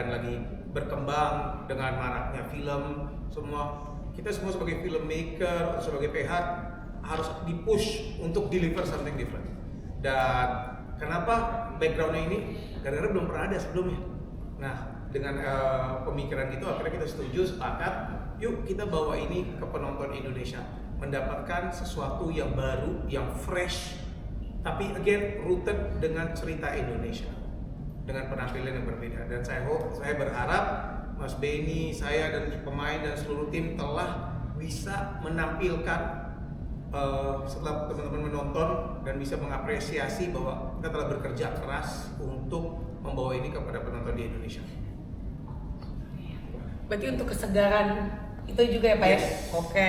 yang lagi berkembang dengan maraknya film, kita semua sebagai filmmaker, sebagai PH harus di-push untuk deliver something different. Dan kenapa backgroundnya ini? Karena belum pernah ada sebelumnya. Nah, dengan pemikiran itu akhirnya kita sepakat, yuk kita bawa ini ke penonton Indonesia, mendapatkan sesuatu yang baru, yang fresh, tapi again rooted dengan cerita Indonesia, dengan penampilan yang berbeda. Dan saya berharap Mas Benny, saya dan pemain dan seluruh tim telah bisa menampilkan setelah teman-teman menonton dan bisa mengapresiasi bahwa kita telah bekerja keras untuk membawa ini kepada penonton di Indonesia. Berarti untuk kesegaran itu juga ya Pak? Yes. Ya? Oke.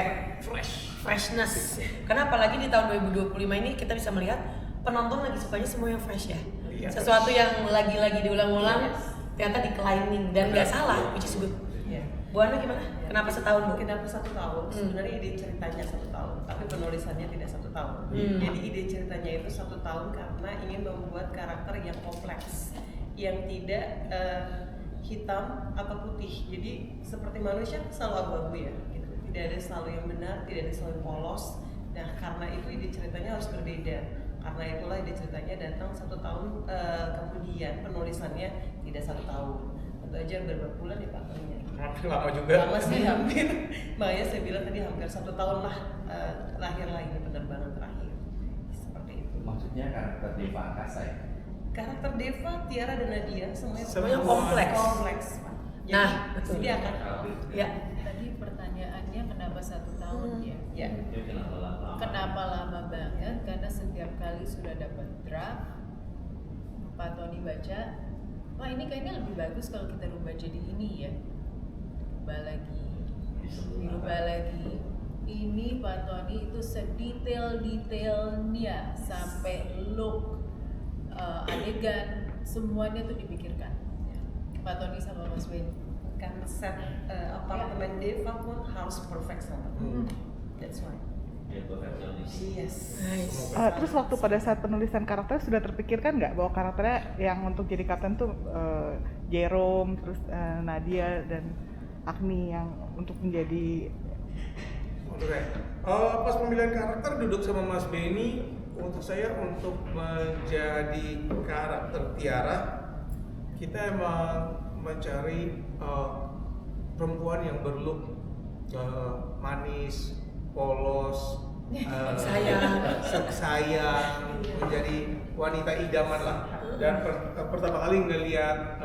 Freshness. Karena apalagi di tahun 2025 ini kita bisa melihat penonton lagi sukanya semua yang fresh ya. Yes. Sesuatu yang lagi-lagi diulang-ulang ternyata declining dan nggak salah, which is good. Bu Ana gimana? Kenapa setahun Bu? Kenapa 1 tahun? Sebenarnya ide ceritanya 1 tahun, tapi penulisannya tidak 1 tahun. Jadi ide ceritanya itu 1 tahun karena ingin membuat karakter yang kompleks, yang tidak hitam atau putih. Jadi seperti manusia selalu abu-abu ya, gitu. Tidak ada selalu yang benar, tidak ada selalu yang polos. Nah karena itu ide ceritanya harus berbeda. Karena itulah ide ceritanya datang 1 tahun kemudian penulisannya tidak 1 tahun. Tentu aja beberapa bulan ya Pak. Lama juga. Lama sih hampir. Makanya saya bilang tadi hampir 1 tahun lah lahirlah ini penerbangan terakhir. Seperti itu. Maksudnya karakter Deva Akasa ya? Karakter Deva, Tiara dan Nadia semuanya kompleks. Jadi, nah, betul. Dia akan. Ya. Tadi pertanyaannya kenapa 1 tahun ya? Ya. Kenapa lama banget? Karena setiap kali sudah dapat draft, Pak Tony baca, wah ini kayaknya lebih bagus kalau kita rubah jadi ini ya. Dirubah lagi. Ini Pak Tony itu sedetail-detailnya sampai look adegan semuanya tuh dipikirkan. Pak Tony sama Mas Benny. Kan set apartemen Deva pun harus perfect banget. That's why. Yes. Nice. Terus waktu pada saat penulisan karakter sudah terpikirkan nggak bahwa karakternya yang untuk jadi kapten tuh Jerome, terus Nadia dan Agni yang untuk menjadi. Pas pemilihan karakter duduk sama Mas Benny, untuk saya untuk menjadi karakter Tiara, kita emang mencari perempuan yang berlook manis, polos, sayang, menjadi wanita idaman lah. Dan pertama kali ngelihat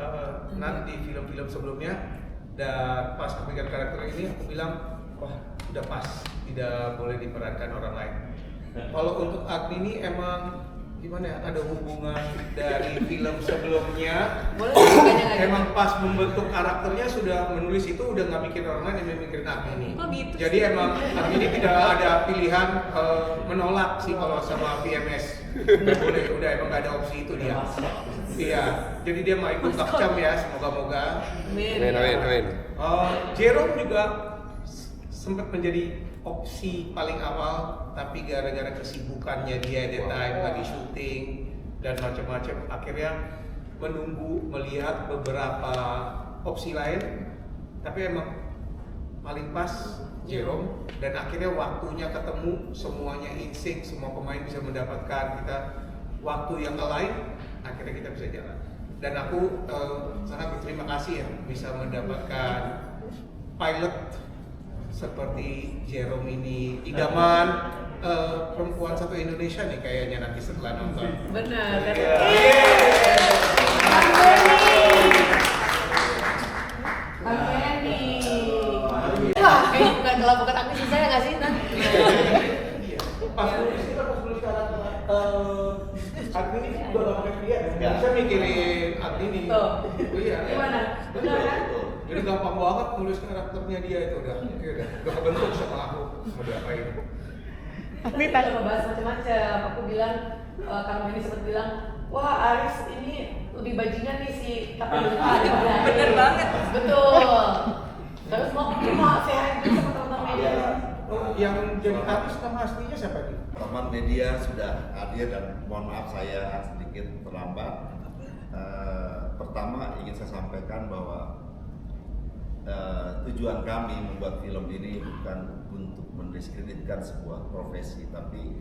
Nat di film-film sebelumnya, dan pas kepikiran karakter ini aku bilang, wah udah pas, tidak boleh diperankan orang lain. Kalau untuk Agni ini emang gimana ya, ada hubungan dari film sebelumnya. Emang pas membentuk karakternya sudah menulis itu udah nggak mikir orang lain, yang mikirin Agni. Gitu. Jadi emang Agni ini tidak ada pilihan menolak sih kalau sama PMS. Nggak boleh, udah emang nggak ada opsi itu dia. Iya, jadi dia mau ikut Kapcam ya, semoga-moga. Amin. Jerome juga sempat menjadi opsi paling awal, tapi gara-gara kesibukannya dia di time lagi syuting dan macam-macam, akhirnya menunggu melihat beberapa opsi lain, tapi emang paling pas Jerome, dan akhirnya waktunya ketemu, semuanya in sync, semua pemain bisa mendapatkan kita waktu yang lain, akhirnya kita bisa jalan. Dan aku sangat berterima kasih ya bisa mendapatkan pilot seperti Jerome ini, idaman perempuan satu Indonesia nih kayaknya nanti setelah nonton. Benar. Wah, kayak bukan kalau bukan aku sih saya nggak sih Nan? Pas nulis karakter Agni ini juga gak pakai dia, bisa mikirin Agni nih. Iya. Gimana? Benar kan? Jadi gampang banget nulis karakternya dia itu udah kebentuk sama aku mau diapain. Ini tadi ngebahas macam-macam. Aku bilang, Kang Benny sempat bilang, wah Aris ini lebih bajingan nih sih, tapi Bener banget. Betul. Terus mau sharing juga sama teman-teman media. Yang jadi artis nama aslinya siapa nih? Teman media sudah hadir dan mohon maaf saya sedikit terlambat. Pertama ingin saya sampaikan bahwa tujuan kami membuat film ini bukan untuk mendiskreditkan sebuah profesi, tapi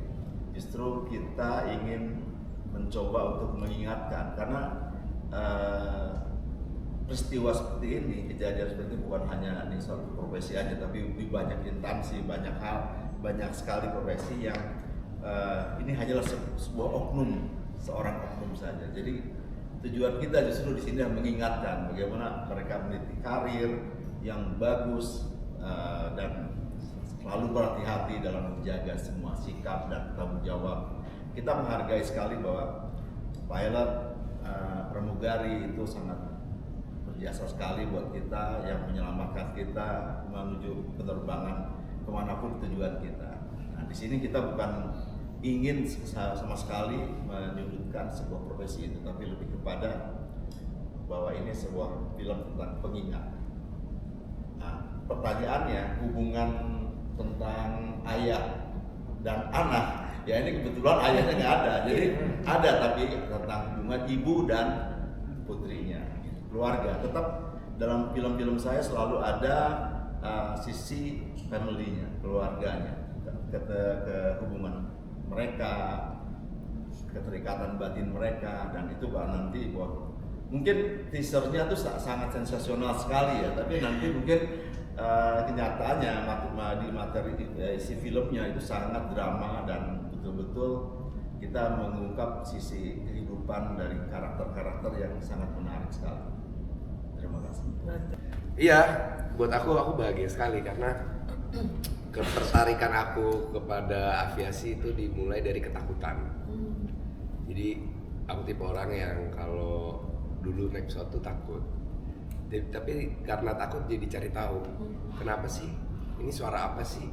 justru kita ingin mencoba untuk mengingatkan, karena peristiwa seperti ini, kejadian seperti ini bukan hanya di suatu profesi aja, tapi di banyak instansi, banyak hal, banyak sekali profesi yang ini hanyalah sebuah oknum, seorang oknum saja. Jadi tujuan kita justru di sini mengingatkan bagaimana mereka meniti karir yang bagus dan selalu berhati-hati dalam menjaga semua sikap dan tanggung jawab. Kita menghargai sekali bahwa pilot pramugari itu sangat berjasa sekali buat kita, yang menyelamatkan kita menuju penerbangan kemanapun tujuan kita. Nah, di sini kita bukan ingin sama sekali menyudutkan sebuah profesi itu, tapi lebih kepada bahwa ini sebuah film tentang pengingat. Nah, pertanyaannya hubungan tentang ayah dan anak, ya ini kebetulan ayahnya nggak ada, jadi ada tapi tentang hubungan ibu dan putrinya, keluarga. Tetap dalam film-film saya selalu ada sisi family-nya, keluarganya, ke hubungan mereka, keterikatan batin mereka, dan itu nanti buat mungkin teasernya tuh sangat sensasional sekali ya, tapi nanti mungkin kenyataannya di materi isi filmnya itu sangat drama dan betul-betul kita mengungkap sisi kehidupan dari karakter-karakter yang sangat menarik sekali. Terima kasih. Iya, buat aku bahagia sekali karena ketertarikan aku kepada aviasi itu dimulai dari ketakutan. Jadi aku tipe orang yang kalau dulu naik pesawat tuh takut. Tapi karena takut jadi cari tahu. Kenapa sih? Ini suara apa sih?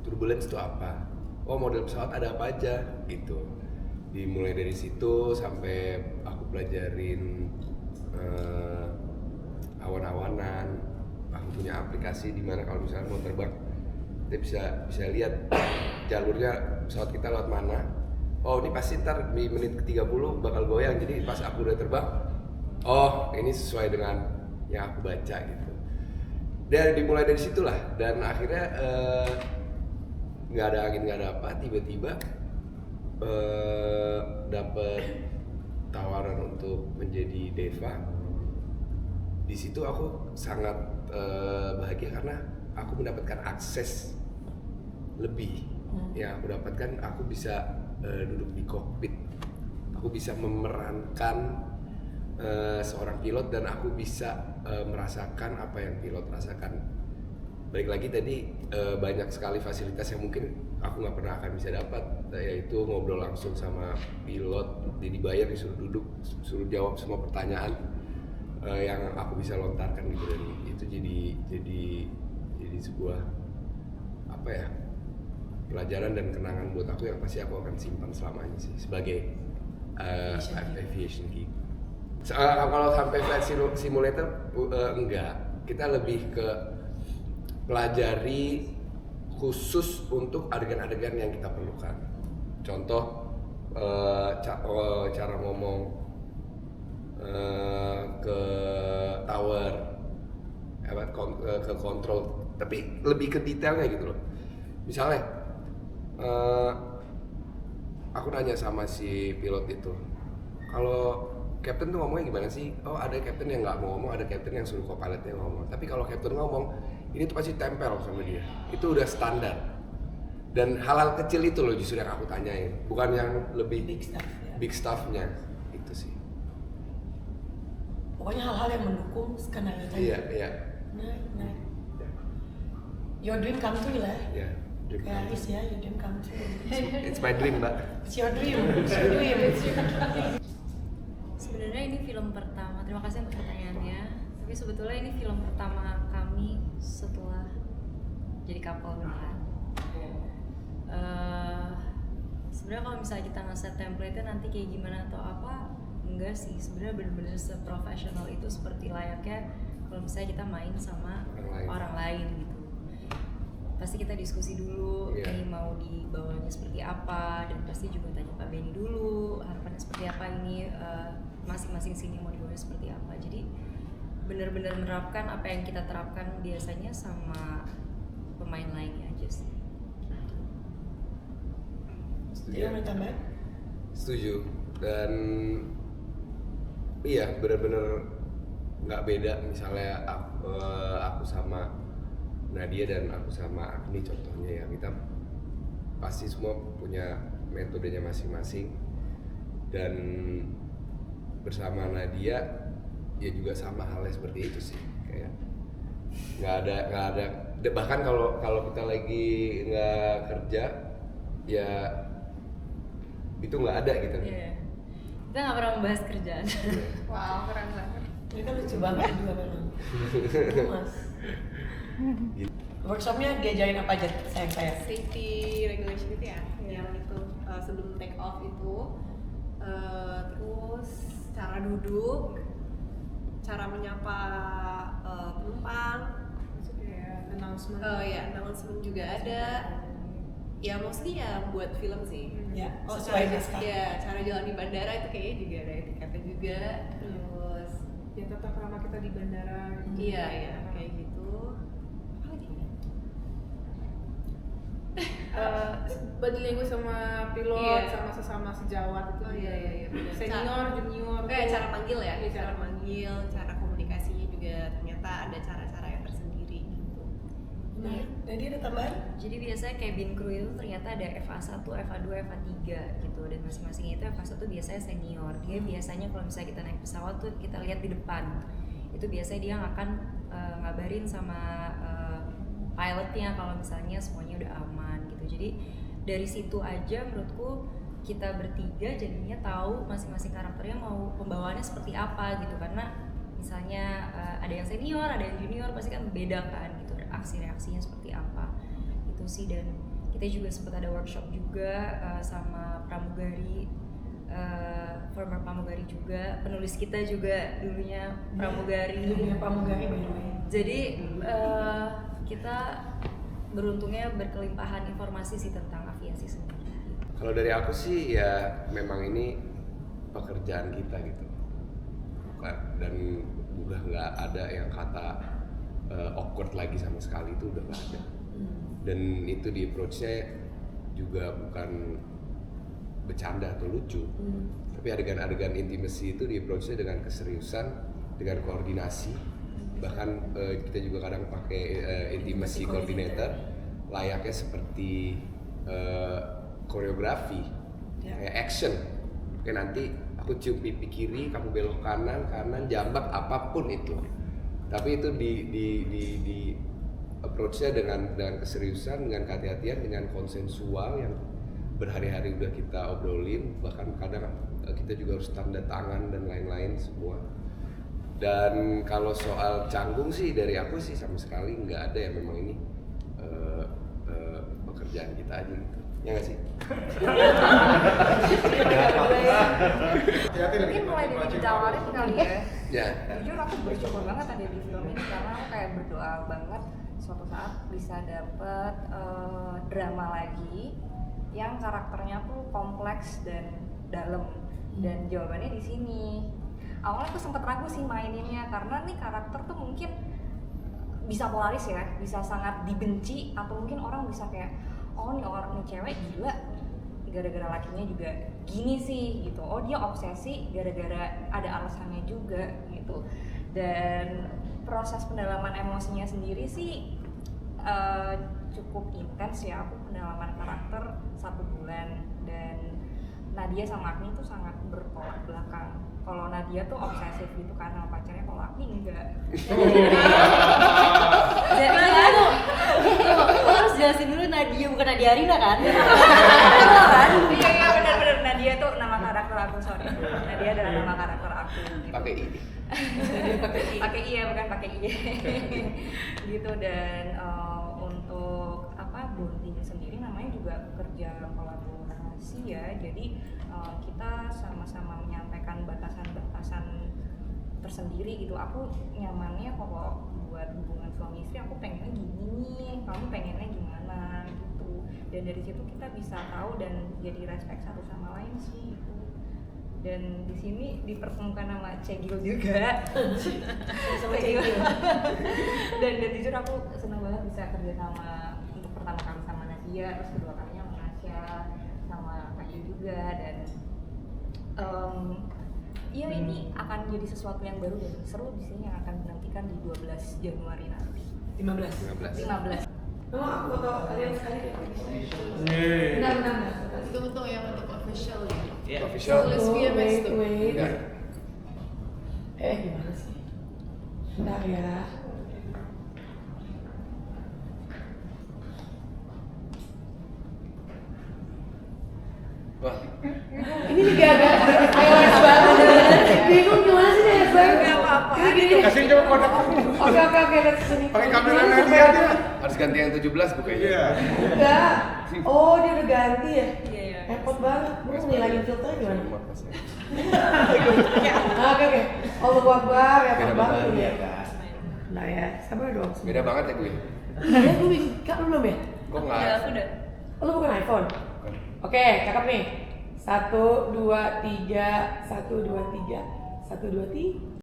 Turbulence itu apa? Oh, model pesawat ada apa aja gitu. Dimulai dari situ sampai aku pelajarin awan-awanan. Aku punya aplikasi di mana kalau misalnya mau terbang kita bisa lihat jalurnya pesawat kita lewat mana. Oh, ini pasti ntar di menit ke-30 bakal goyang. Jadi pas aku udah terbang, oh ini sesuai dengan yang aku baca gitu. Dan dimulai dari situlah, dan akhirnya nggak ada angin, nggak ada apa, tiba-tiba dapet tawaran untuk menjadi Deva. Di situ aku sangat bahagia karena aku mendapatkan akses lebih. Yang aku dapatkan, aku bisa duduk di kokpit, aku bisa memerankan seorang pilot, dan aku bisa merasakan apa yang pilot rasakan. Balik lagi tadi, banyak sekali fasilitas yang mungkin aku nggak pernah akan bisa dapat, yaitu ngobrol langsung sama pilot, dibayar, disuruh duduk, suruh jawab semua pertanyaan yang aku bisa lontarkan gitu. Dan itu jadi sebuah apa ya, pelajaran dan kenangan buat aku yang pasti aku akan simpan selamanya sih sebagai aviation geek. Kalau sampai flight simulator enggak, kita lebih ke pelajari khusus untuk adegan-adegan yang kita perlukan. Contoh cara ngomong ke tower, ke kontrol, tapi lebih ke detailnya gitu loh. Misalnya aku nanya sama si pilot itu, kalau captain tuh ngomongnya gimana sih? Oh, ada captain yang nggak mau ngomong, ada captain yang suruh co-pilotnya ngomong. Tapi kalau captain ngomong, ini tuh pasti tempel sama dia. Itu udah standar. Dan hal-hal kecil itu loh justru yang aku tanyain, bukan yang lebih big stuff-nya. Itu sih. Pokoknya hal-hal yang mendukung skenario tadi. Iya. Nah. Your dream come true lah. Iya. Kayak Aris ya, your dream come true. It's my dream, Mbak. It's your dream. It's your dream. Sebenarnya ini film pertama, terima kasih untuk pertanyaannya. Tapi sebetulnya ini film pertama kami setelah jadi couple beneran. Sebenarnya kalau misalnya kita nge-set template-nya nanti kayak gimana atau apa, enggak sih. Sebenarnya benar-benar seprofesional itu seperti layaknya kalau misalnya kita main sama orang lain gitu. Pasti kita diskusi dulu, ini mau dibawanya seperti apa, dan pasti juga tanya Pak Benny dulu harapannya seperti apa, ini masing-masing sini mau dibawanya seperti apa. Jadi bener-bener menerapkan apa yang kita terapkan biasanya sama pemain lainnya aja sih. Dia mau tambahan? Setuju. Dan iya bener-bener nggak beda misalnya aku sama Nadia dan aku sama Agni contohnya ya, kita pasti semua punya metodenya masing-masing, dan bersama Nadia ya juga sama halnya seperti itu sih, kayak nggak ada bahkan kalau kita lagi nggak kerja ya itu nggak ada gitu. Iya. Kita nggak pernah membahas kerjaan. Wow, keren banget. Ini kan lucu banget juga memang. Mas. Workshopnya diajarin apa aja sayang saya? Safety regulation itu ya, yang itu sebelum take off itu, terus cara duduk, cara menyapa penumpang, Announcement. announcement juga ada. Ya mostly ya buat film sih. Ya, Oh, sesuai naskah. ya cara jalan di bandara itu kayaknya juga ada etiketnya juga. Terus Ya tata krama kita di bandara. iya kayak gitu. Body language sama pilot, Iya. sama sesama sejawat itu. Oh iya. benar. Senior, junior. Cara manggil ya, Iya, cara manggil, cara komunikasinya juga ternyata ada cara-cara yang tersendiri gitu. Nah, jadi ada tambahan? Jadi biasanya cabin crew itu ternyata ada FA1, FA2, FA3 gitu, dan masing-masing itu FA1 biasanya senior. Dia biasanya kalau misalnya kita naik pesawat tuh kita lihat di depan. Itu biasanya dia akan ngabarin sama pilotnya kalau misalnya semuanya udah aman gitu. Jadi dari situ aja menurutku kita bertiga jadinya tahu masing-masing karakternya mau pembawaannya seperti apa gitu, karena misalnya ada yang senior, ada yang junior, pasti kan beda kan gitu aksi-reaksinya seperti apa itu sih. Dan kita juga sempat ada workshop juga sama pramugari, former pramugari juga, penulis kita juga dulunya pramugari. Dulunya pramugari by the way. Jadi kita beruntungnya berkelimpahan informasi sih tentang aviasi sendiri. Kalau dari aku sih ya memang ini pekerjaan kita gitu, dan udah nggak ada yang kata awkward lagi sama sekali, itu udah nggak ada. Dan itu di approach-nya juga bukan bercanda atau lucu, tapi adegan-adegan intimacy itu di approach-nya dengan keseriusan, dengan koordinasi. Bahkan kita juga kadang pakai intimacy coordinator, layaknya seperti koreografi, kayak action. Oke, nanti aku cium pipi kiri, kamu belok kanan, jambak, apapun itu. Tapi itu di approach-nya dengan keseriusan, dengan kehati-hatian, dengan konsensual yang berhari-hari udah kita obrolin. Bahkan kadang kita juga harus tanda tangan dan lain-lain semua. Dan kalau soal canggung sih dari aku sih sama sekali nggak ada ya, memang ini pekerjaan kita aja gitu. Ya nggak sih? Mungkin mulai dari ditawarin kali ya. Ya. Jujur aku bersyukur banget ada di film ini karena aku kayak berdoa banget suatu saat bisa dapet drama lagi yang karakternya tuh kompleks dan dalam, dan jawabannya di sini. Awalnya aku sempet ragu sih maininnya karena nih karakter tuh mungkin bisa polaris ya, bisa sangat dibenci atau mungkin orang bisa kayak oh nih orang nih cewek gila gara-gara lakinya juga gini sih gitu, oh dia obsesi gara-gara ada alasannya juga gitu. Dan proses pendalaman emosinya sendiri sih cukup intens ya. Aku pendalaman karakter 1 bulan, dan Nadia sama Agni tuh sangat bertolak belakang. Kalau Nadia tuh obsesif gitu kan sama pacarnya, kalau Agni enggak. Jadi lo harus jelasin dulu Nadia bukan Nadia Arina kan? Iya benar-benar Nadia tuh nama karakter aku, sorry. Nadia adalah nama karakter aku. Gitu. Pakai I. Pakai iya bukan pakai iya. Gitu. Dan untuk apa bonding sendiri namanya juga kerja kolaborasi ya. Jadi kita sama-sama menyampaikan batasan-batasan tersendiri gitu. Aku nyamannya kalau buat hubungan suami istri aku pengennya gini nih, kamu pengennya gimana gitu. Dan dari situ kita bisa tahu dan jadi respect satu sama lain sih gitu. dan di sini dipertemukan sama Cegil juga. Sama Cegil. dan jujur aku senang banget bisa kerja sama untuk pertama kali sama Nadia, terus kedua kalinya sama Nasya, sama Kak Yu juga, dan ya ini akan jadi sesuatu yang baru dan seru di sini yang akan dinantikan di 12 Januari nanti. 15. 15. Memang aku foto kalian sekali deh. Benar. Itu untuk yang untuk official ya. Official. Tulis VMS tuh. Wait. Enggak. Gimana sih? Bentar ya. Wah, Ini juga agak iOS banget. Bingung gimana sih iOS banget? Gak apa-apa. Gini. Kasih coba kodak. Oke, lihat sini. Pakai kamera Nadia dia. harus ganti yang 17 bukannya. Iya. Enggak. Oh, dia udah ganti ya? Iya. Repot banget. Gue mau ngilangin filter gimana? Maaf, Mas, ya. Oke. Allahu Akbar, repot Beda banget banget. ya kan. Nah ya, sabar dong. Beda banget ya gue. Ya, lu Kak lu belum ya? Kok nggak? Udah, aku udah. Oh, lu bukan iPhone? Bukan. Oke, cakep nih. 1, 2, 3, 1, 2, 3, 1, 2, 3.